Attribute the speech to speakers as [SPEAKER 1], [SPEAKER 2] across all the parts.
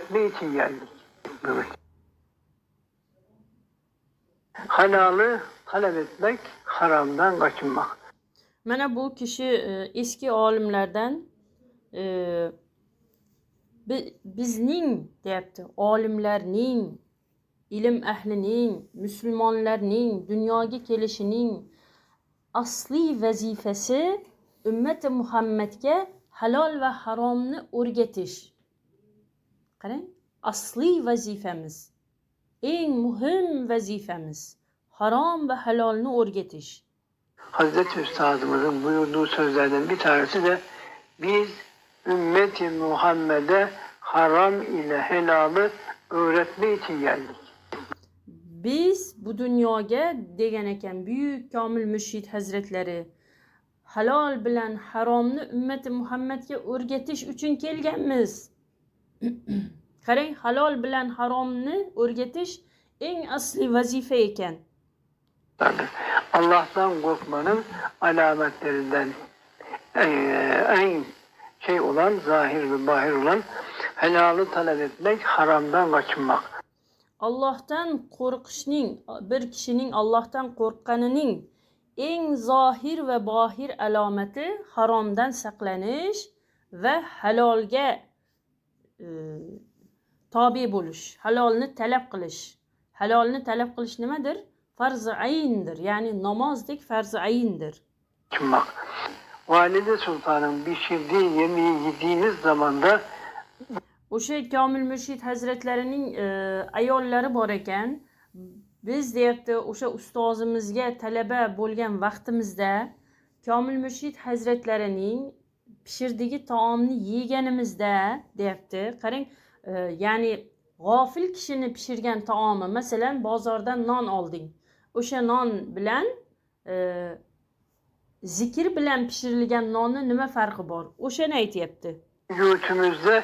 [SPEAKER 1] öğretmek için geldik. Evet. Halalı talep etmek, haramdan kaçınmak.
[SPEAKER 2] Mana bu kishi eski olimlardan bizning deyapti, olimlarning, ilm ahlining, musulmonlarning dunyoga kelishining asli vazifasi ummati Muhammadga halol va haromni o'rgatish. Qarang, asli vazifamiz, eng muhim vazifamiz harom ve halolni o'rgatish.
[SPEAKER 1] Hazreti Üstadımızın buyurduğu sözlerden bir tanesi de biz ümmeti Muhammed'e haram ile helalı öğretmek için geldik.
[SPEAKER 2] Biz bu dunyoga degan ekan buyuk Komil Murshid Hazratlari halol bilan haromni ummati Muhammadga o'rgatish uchun kelganmiz. Qarang, halol bilan haromni o'rgatish eng asli vazifa ekan.
[SPEAKER 1] Allah'tan korkmanın alametlerinden en olan, zahir ve bahir olan helalı talep etmek, haramdan kaçınmak.
[SPEAKER 2] Allah'tan qo'rqishning, bir kishining Allah'tan qo'rqqanining eng zohir ve bahir alomati haromdan saqlanish ve halolga tobe bo'lish, halolni talab qilish. Halolni talab qilish nimadir? Farz-ı ayindir. Yani namozdek farz-ı ayindir.
[SPEAKER 1] Valide Sultan'ın pişirdiği yemeği yediğiniz zaman da
[SPEAKER 2] o'sha Komil Murshid Hazratlarining ayollari bor ekan. Biz deyapti, o'sha ustozimizga talaba bo'lgan vaqtimizda Komil Murshid Hazratlarining pishirdiği taomni yeganimizda deyapti. Qarang, ya'ni g'ofil kishini pishirgan taomi, masalan, bozordan non olding. O'sha non bilan zikr bilan pishirilgan nonni nima farqi bor? O'shani aytyapti.
[SPEAKER 1] Yurtumuzda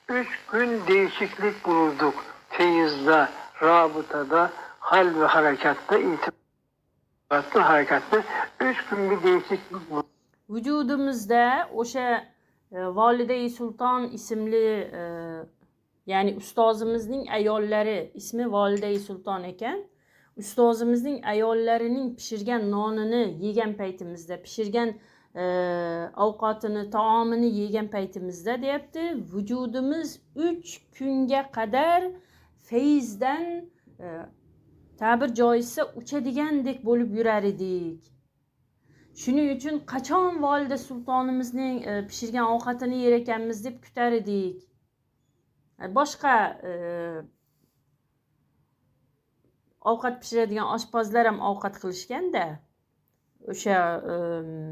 [SPEAKER 1] 3 gün değişiklik bulurduk. Feyizda, rabıtada, hal ve harekatta, itibatlı harekatta 3 gün bir değişiklik bulurduk.
[SPEAKER 2] Vücudumuzda o'sha Volida-i Sulton ismli yani ustozimizning ayollari, ismi Volida-i Sulton ekan. Ustozimizning ayollarining pishirgan nonini yegan paytimizda, pishirgan ovqatini, taomini yegan paytimizda deyapti, vücudumuz 3 kunga qadar feyizdan tabir joizsa uchadigandek bo'lib yurar edik. Shuning uchun qachon Volida Sultonimizning pishirgan ovqatini yer ekanmiz deb kutar edik. Boshqa ovqat pishiradigan oshpazlar ham ovqat qilishganda o'sha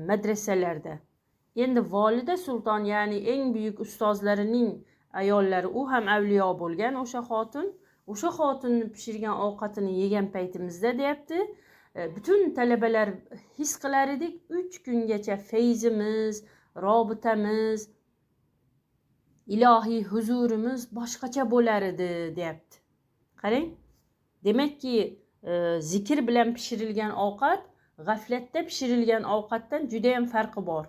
[SPEAKER 2] madrasalarda. Endi Volida Sulton, ya'ni eng buyuk ustozlarining ayollari, u ham avliyo bo'lgan o'sha xotin pishirgan ovqatini yegan paytimizda deyapti, bütün talabalar his qilar edik, 3 kungacha feyzimiz, robitamiz, ilohiy huzurimiz boshqacha bo'lar edi deyapti. Qarang, demakki zikr bilan pishirilgan ovqat g'aflatda pishirilgan ovqatdan juda ham farqi bor.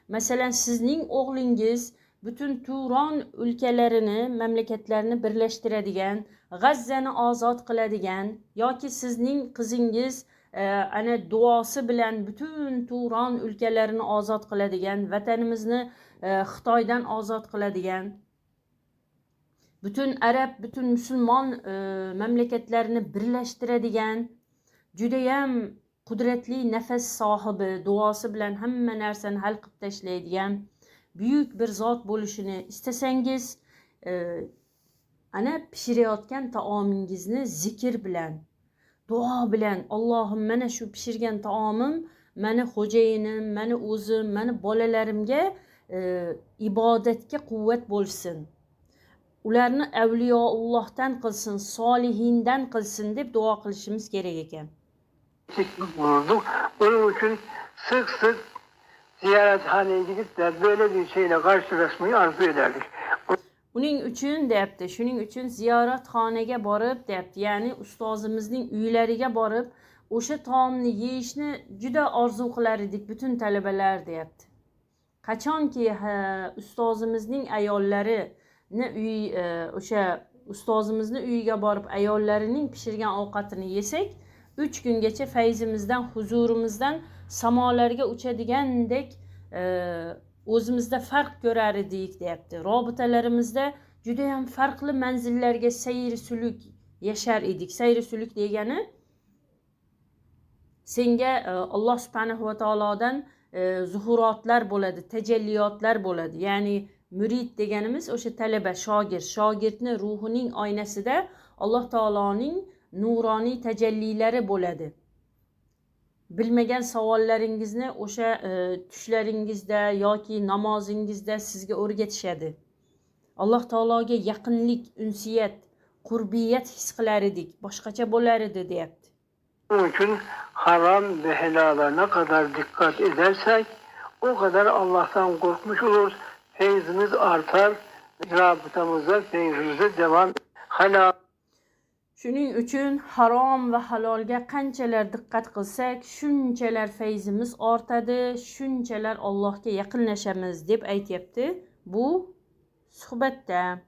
[SPEAKER 2] Masalan, sizning o'g'lingiz bütün Turon ülkelerini, mamlakatlarini birlashtiradigan, G'azzani ozod qiladigan yoki sizning qizingiz ana duosi bilan bütün Turon ülkelerini ozod qiladigan, vatanimizni Xitoydan ozod qiladigan, bütün Arab, bütün musulmon mamlakatlarini birlashtiradigan, judayam qudratli nafas sohibi, duosi bilan hamma narsani hal qilib tashlaydigan buyuk bir zot bo'lishini istasangiz, ana pishirayotgan taomingizni zikr bilan, duo bilan, Allohim mana shu pishirgan taomim mani xo'jayinim, mani o'zim, mani bolalarimga ibodatga quvvat bo'lsin. Ularni avliyoullohdan qilsin, solihindan qilsin deb duo qilishimiz kerak ekan.
[SPEAKER 1] Bulurduk. Onun için sık sık ziyarethaneye gidip de böyle bir şeyle karşılaşmayı arzu ederdik.
[SPEAKER 2] Uning uchun deyapti, shuning uchun ziyoratxonaga borib deyapti, ya'ni ustozimizning uylariga borib o'sha taomni yeyishni juda orzu qilar edik bütün talabalar deyapti. Qachonki ustozimizning ayollari o'sha ustozimizni uyiga borib ayollarining pishirgan ovqatini yesak 3 kungacha fayzimizdan, huzurimizdan samolarga uchadigandek o'zimizda farq ko'rar edik deyapti. Robitalarimizda juda ham farqli manzillarga sayr suluk yashar edik. Sayr suluk degani senga Alloh subhanahu va taolodan zuhurotlar bo'ladi, tajalliyotlar bo'ladi. Ya'ni murid deganimiz o'sha talaba, shogird. Shogirdni ruhining oynasida Alloh taoloning nuroniy tajallilari bo'ladi. Bilmagan savollaringizni o'sha tushlaringizda yoki namozingizda sizga o'rgatishadi. Alloh taologa yaqinlik, unsiyat, qurbiyat his qilar edik, boshqacha bo'lar edi deyapti.
[SPEAKER 1] Onun için haram ve helala ne kadar dikkat edersek o kadar Allah'tan korkmuş oluruz. Feyzimiz artar, rabıtamızda feyzimize devam. Halal.
[SPEAKER 2] Shuning uchun harom va halolga qanchalar diqqat qilsak, shunchalar fayzimiz ortadi, shunchalar Allohga yaqinlashamiz deb aytyapti bu suhbatda.